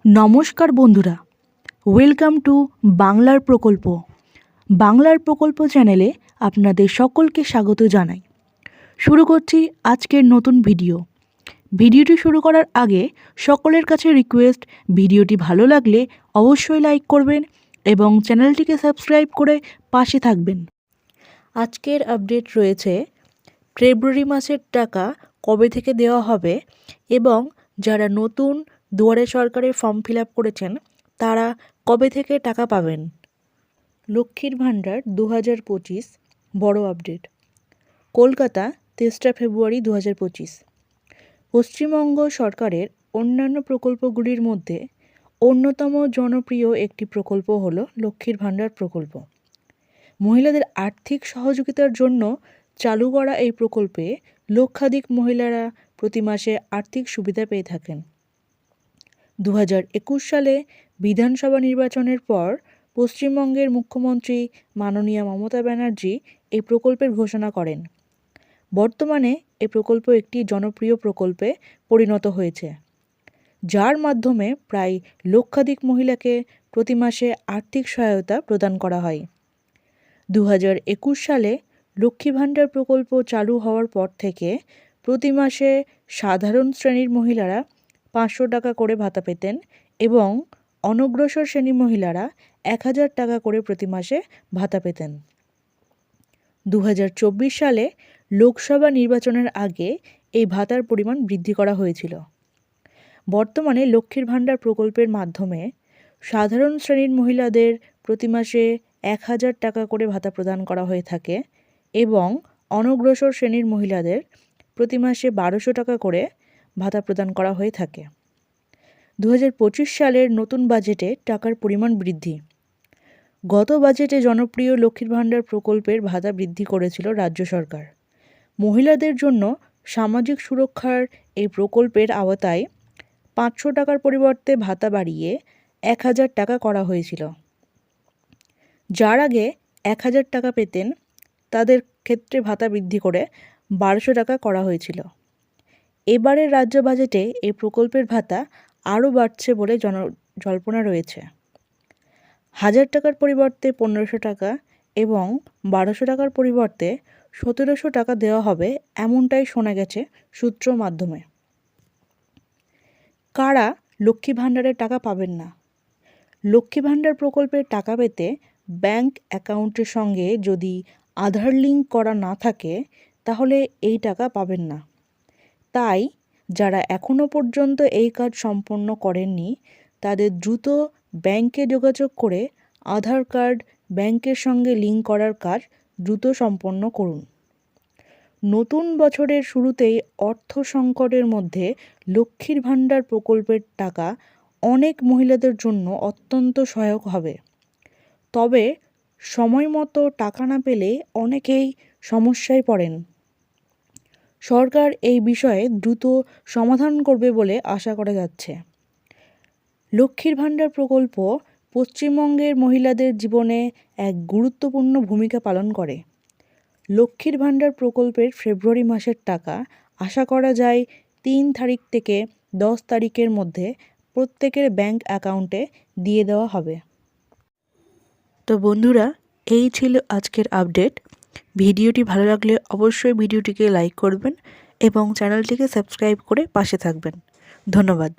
নমস্কার বন্ধুরা, welcome to বাংলার প্রকল্প চ্যানেলে আপনাদের সকলকে স্বাগত জানাই। শুরু করছি আজকের নতুন ভিডিওটি শুরু করার আগে সকলের কাছে রিকোয়েস্ট, ভিডিওটি ভালো লাগলে অবশ্যই লাইক করবেন এবং চ্যানেলটিকে সাবস্ক্রাইব করে পাশে থাকবেন। আজকের আপডেট রয়েছে ফেব্রুয়ারি মাসের টাকা কবে থেকে দেওয়া হবে এবং যারা নতুন দুয়ারে সরকারের ফর্ম ফিল আপ করেছেন তারা কবে থেকে টাকা পাবেন। লক্ষ্মীর ভাণ্ডার 2025 বড় আপডেট। কলকাতা 23 ফেব্রুয়ারি 2025। পশ্চিমবঙ্গ সরকারের অন্যান্য প্রকল্পগুলির মধ্যে অন্যতম জনপ্রিয় একটি প্রকল্প হলো লক্ষ্মীর ভাণ্ডার প্রকল্প। মহিলাদের আর্থিক সহযোগিতার জন্য চালু করা এই প্রকল্পে লক্ষাধিক মহিলারা প্রতি মাসে আর্থিক সুবিধা পেয়ে থাকেন। 2021 সালে বিধানসভা নির্বাচনের পর পশ্চিমবঙ্গের মুখ্যমন্ত্রী মাননীয়া মমতা ব্যানার্জি এই প্রকল্পের ঘোষণা করেন। বর্তমানে এই প্রকল্প একটি জনপ্রিয় প্রকল্পে পরিণত হয়েছে, যার মাধ্যমে প্রায় লক্ষাধিক মহিলাকে প্রতি মাসে আর্থিক সহায়তা প্রদান করা হয়। 2021 সালে লক্ষ্মী ভাণ্ডার প্রকল্প চালু হওয়ার পর থেকে প্রতি মাসে সাধারণ শ্রেণীর মহিলারা 500 টাকা করে ভাতা পেতেন এবং অনগ্রসর শ্রেণীর মহিলারা 1000 টাকা করে প্রতি মাসে ভাতা পেতেন। 2024 সালে লোকসভা নির্বাচনের আগে এই ভাতার পরিমাণ বৃদ্ধি করা হয়েছিল। বর্তমানে লক্ষ্মীর ভাণ্ডার প্রকল্পের মাধ্যমে সাধারণ শ্রেণীর মহিলাদের প্রতি মাসে 1000 টাকা করে ভাতা প্রদান করা হয়ে থাকে এবং অনগ্রসর শ্রেণীর মহিলাদের প্রতি মাসে 1200 টাকা করে ভাতা প্রদান করা হয়ে থাকে। 2025 সালের নতুন বাজেটে টাকার পরিমাণ বৃদ্ধি। গত বাজেটে জনপ্রিয় লক্ষ্মীর ভাণ্ডার প্রকল্পের ভাতা বৃদ্ধি করেছিল রাজ্য সরকার। মহিলাদের জন্য সামাজিক সুরক্ষার এই প্রকল্পের আওতায় 500 টাকার পরিবর্তে ভাতা বাড়িয়ে 1000 টাকা করা হয়েছিল। যার আগে 1000 টাকা পেতেন তাদের ক্ষেত্রে ভাতা বৃদ্ধি করে 1200 টাকা করা হয়েছিল। এবারের রাজ্য বাজেটে এই প্রকল্পের ভাতা আরও বাড়ছে বলে জল্পনা রয়েছে। 1000 টাকার পরিবর্তে 1500 টাকা এবং 1200 টাকার পরিবর্তে 1700 টাকা দেওয়া হবে, এমনটাই শোনা গেছে সূত্র মাধ্যমে। কারা লক্ষ্মী ভাণ্ডারের টাকা পাবেন না? লক্ষ্মী ভাণ্ডার প্রকল্পের টাকা পেতে ব্যাংক অ্যাকাউন্টের সঙ্গে যদি আধার লিঙ্ক করা না থাকে তাহলে এই টাকা পাবেন না। তাই যারা এখনও পর্যন্ত এই কাজ সম্পন্ন করেননি তাদের দ্রুত ব্যাংকে যোগাযোগ করে আধার কার্ড ব্যাংকের সঙ্গে লিঙ্ক করার কাজ দ্রুত সম্পন্ন করুন। নতুন বছরের শুরুতেই অর্থ সংকটের মধ্যে লক্ষ্মীর ভাণ্ডার প্রকল্পের টাকা অনেক মহিলাদের জন্য অত্যন্ত সহায়ক হবে। তবে সময় মতো টাকা না পেলে অনেকেই সমস্যায় পড়েন। সরকার এই বিষয়ে দ্রুত সমাধান করবে বলে আশা করা যাচ্ছে। লক্ষ্মীর ভাণ্ডার প্রকল্প পশ্চিমবঙ্গের মহিলাদের জীবনে এক গুরুত্বপূর্ণ ভূমিকা পালন করে। লক্ষ্মীর ভাণ্ডার প্রকল্পের ফেব্রুয়ারি মাসের টাকা আশা করা যায় 3 তারিখ থেকে 10 তারিখের মধ্যে প্রত্যেকের ব্যাংক অ্যাকাউন্টে দিয়ে দেওয়া হবে। তো বন্ধুরা, এই ছিল আজকের আপডেট। ভিডিওটি ভালো লাগলে অবশ্যই ভিডিওটিকে লাইক করবেন এবং চ্যানেলটিকে সাবস্ক্রাইব করে পাশে থাকবেন। ধন্যবাদ।